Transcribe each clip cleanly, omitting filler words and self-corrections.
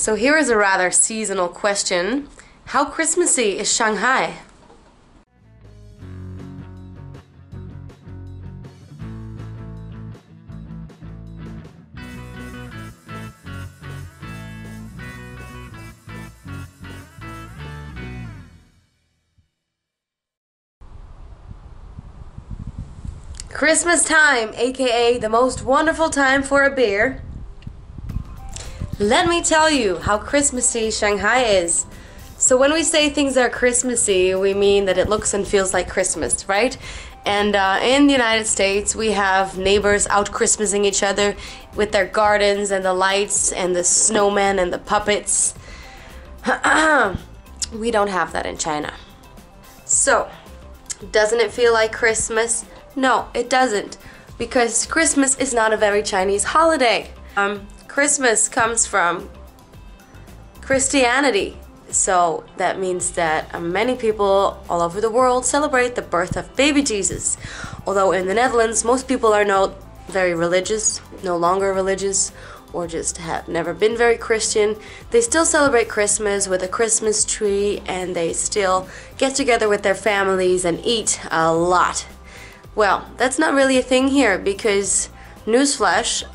So here is a rather seasonal question. How Christmassy is Shanghai? Christmas time, aka the most wonderful time for a beer. Let me tell you how Christmassy Shanghai is. So when we say things are Christmassy, we mean that it looks and feels like Christmas, right? And in the United States, we have neighbors out Christmasing each other with their gardens and the lights and the snowmen and the puppets. We don't have that in China. So, doesn't it feel like Christmas? No, it doesn't, because Christmas is not a very Chinese holiday. Christmas comes from Christianity, so that means that many people all over the world celebrate the birth of baby Jesus. Although in the Netherlands, most people are not very religious, no longer religious, or just have never been very Christian. They still celebrate Christmas with a Christmas tree, and they still get together with their families and eat a lot. Well, that's not really a thing here because, newsflash,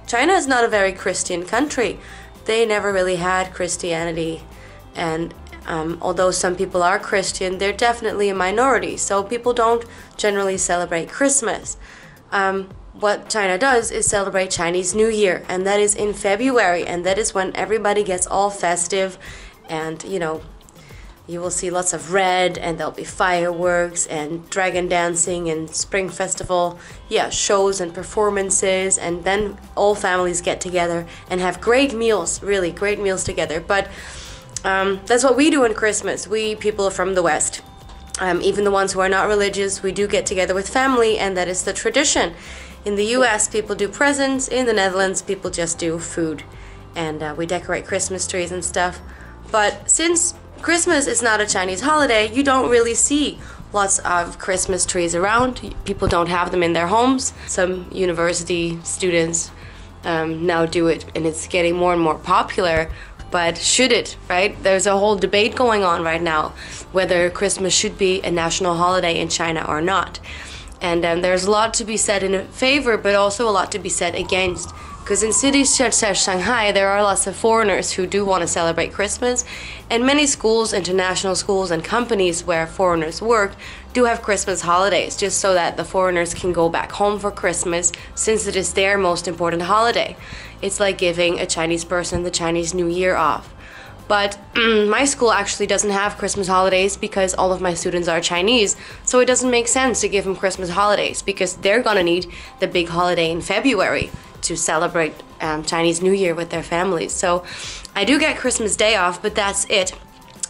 China is not a very Christian country. They never really had Christianity, and although some people are Christian, they're definitely a minority, so people don't generally celebrate Christmas. What China does is celebrate Chinese New Year, and that is in February, and that is when everybody gets all festive, and you will see lots of red, and there'll be fireworks and dragon dancing and spring festival, shows and performances, and then all families get together and have great meals, really great meals together. But that's what we do in Christmas. We people from the West, even the ones who are not religious, we do get together with family, and that is the tradition. In the US, people do presents. In the Netherlands, people just do food, and we decorate Christmas trees and stuff. But since Christmas is not a Chinese holiday, you don't really see lots of Christmas trees around. People don't have them in their homes. Some university students now do it, and it's getting more and more popular. But should it, right? There's a whole debate going on right now whether Christmas should be a national holiday in China or not. And there's a lot to be said in favor, but also a lot to be said against. Because in cities such as Shanghai, there are lots of foreigners who do want to celebrate Christmas. And many schools, international schools, and companies where foreigners work do have Christmas holidays, just so that the foreigners can go back home for Christmas, since it is their most important holiday. It's like giving a Chinese person the Chinese New Year off. But my school actually doesn't have Christmas holidays because all of my students are Chinese, so it doesn't make sense to give them Christmas holidays because they're gonna need the big holiday in February to celebrate Chinese New Year with their families. So I do get Christmas Day off, but that's it.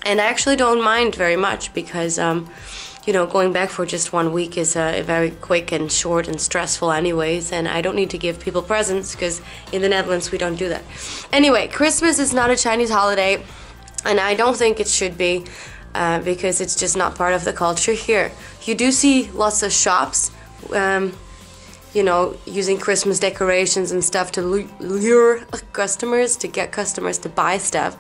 And I actually don't mind very much because going back for just 1 week is very quick and short and stressful anyways, and I don't need to give people presents because in the Netherlands we don't do that. Anyway, Christmas is not a Chinese holiday, and I don't think it should be because it's just not part of the culture here. You do see lots of shops using Christmas decorations and stuff to lure customers, to get customers to buy stuff.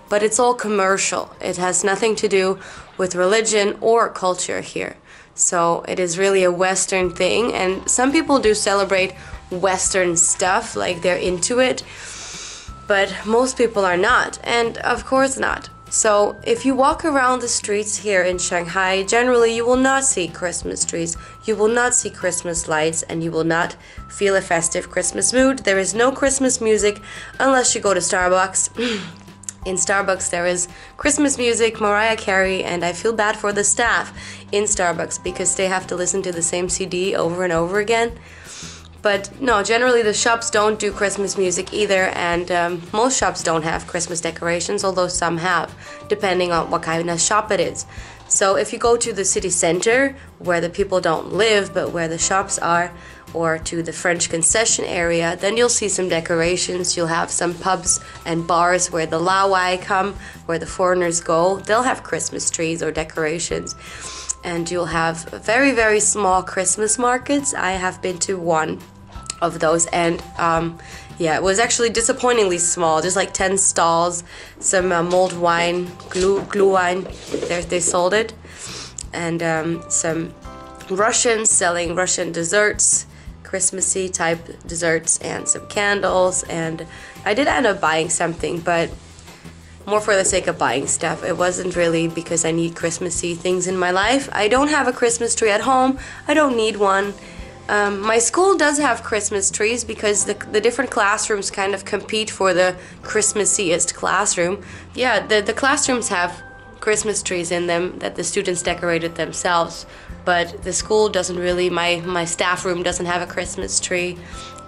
But it's all commercial. It has nothing to do with religion or culture here. So it is really a Western thing, and some people do celebrate Western stuff, like they're into it, but most people are not, and of course not. So if you walk around the streets here in Shanghai, generally you will not see Christmas trees, you will not see Christmas lights, and you will not feel a festive Christmas mood. There is no Christmas music unless you go to Starbucks. In Starbucks there is Christmas music, Mariah Carey, and I feel bad for the staff in Starbucks because they have to listen to the same CD over and over again. But no, generally the shops don't do Christmas music either, and most shops don't have Christmas decorations, although some have, depending on what kind of shop it is. So if you go to the city center, where the people don't live, but where the shops are, or to the French concession area, then you'll see some decorations. You'll have some pubs and bars where the Lawai come, where the foreigners go. They'll have Christmas trees or decorations. And you'll have very, very small Christmas markets. I have been to one of those, and Yeah, it was actually disappointingly small, just like 10 stalls, some mulled wine, glue wine, they sold it, and some Russians selling Russian desserts, Christmassy type desserts, and some candles. And I did end up buying something, but more for the sake of buying stuff. It wasn't really because I need Christmassy things in my life. I don't have a Christmas tree at home. I don't need one. My school does have Christmas trees because the different classrooms kind of compete for the Christmassiest classroom. Yeah, the classrooms have Christmas trees in them that the students decorated themselves, but the school doesn't really, my staff room doesn't have a Christmas tree.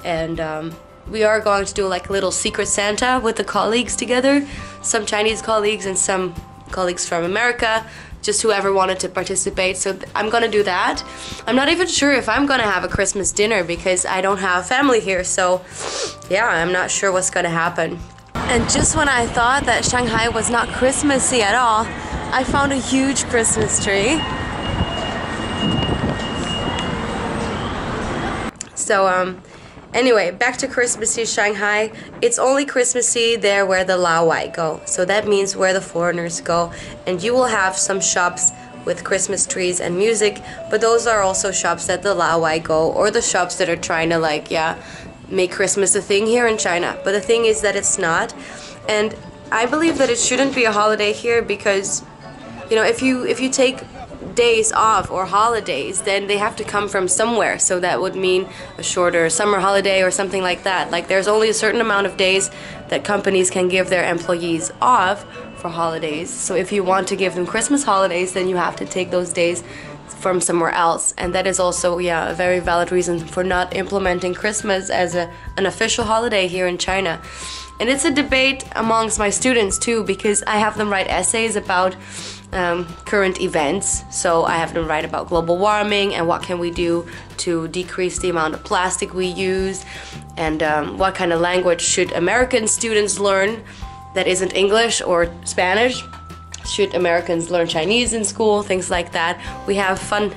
And we are going to do like a little secret Santa with the colleagues together, some Chinese colleagues and some colleagues from America, just whoever wanted to participate. So I'm gonna do that. I'm not even sure if I'm gonna have a Christmas dinner because I don't have family here, so yeah, I'm not sure what's gonna happen. And just when I thought that Shanghai was not Christmassy at all, I found a huge Christmas tree. So anyway, back to Christmassy Shanghai. It's only Christmassy there where the Laowai go. So that means where the foreigners go. And you will have some shops with Christmas trees and music, but those are also shops that the Laowai go, or the shops that are trying to like, yeah, make Christmas a thing here in China. But the thing is that it's not. And I believe that it shouldn't be a holiday here because, you know, if you take days off or holidays, then they have to come from somewhere. So that would mean a shorter summer holiday or something like that. Like there's only a certain amount of days that companies can give their employees off for holidays. So if you want to give them Christmas holidays, then you have to take those days from somewhere else. And that is also, yeah, a very valid reason for not implementing Christmas as an official holiday here in China. And it's a debate amongst my students too, because I have them write essays about current events. So I have them write about global warming and what can we do to decrease the amount of plastic we use, and what kind of language should American students learn that isn't English or Spanish. Should Americans learn Chinese in school? Things like that. We have fun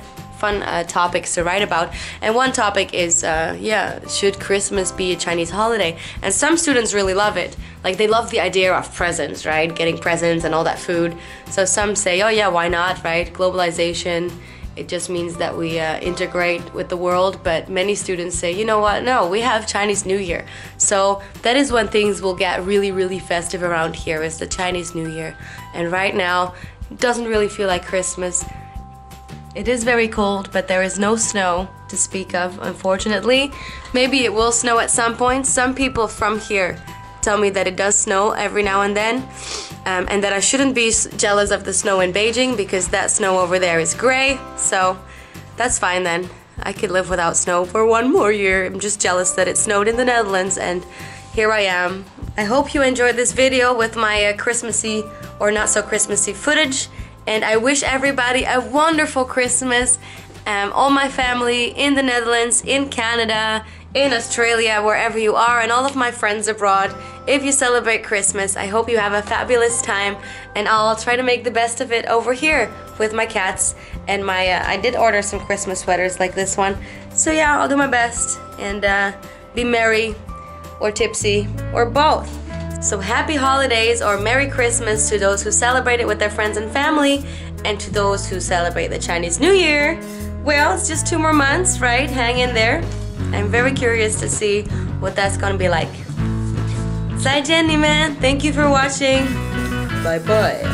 topics to write about, and one topic is yeah, should Christmas be a Chinese holiday? And some students really love it. Like they love the idea of presents, right? Getting presents and all that food. So some say, oh yeah, why not, right? Globalization, it just means that we integrate with the world. But many students say, you know what, no, we have Chinese New Year. So that is when things will get really, really festive around here, is the Chinese New Year. And right now, it doesn't really feel like Christmas. It is very cold, but there is no snow to speak of, unfortunately. Maybe it will snow at some point. Some people from here tell me that it does snow every now and then, and that I shouldn't be jealous of the snow in Beijing because that snow over there is gray, so that's fine then. I could live without snow for one more year. I'm just jealous that it snowed in the Netherlands, and here I am. I hope you enjoyed this video with my Christmassy or not so Christmassy footage. And I wish everybody a wonderful Christmas. All my family in the Netherlands, in Canada, in Australia, wherever you are, and all of my friends abroad. If you celebrate Christmas, I hope you have a fabulous time, and I'll try to make the best of it over here with my cats and my, I did order some Christmas sweaters like this one. So yeah, I'll do my best and be merry or tipsy or both. So happy holidays or Merry Christmas to those who celebrate it with their friends and family, and to those who celebrate the Chinese New Year. Well, it's just 2 more months, right? Hang in there. I'm very curious to see what that's gonna be like. 再见你们, thank you for watching. Bye bye.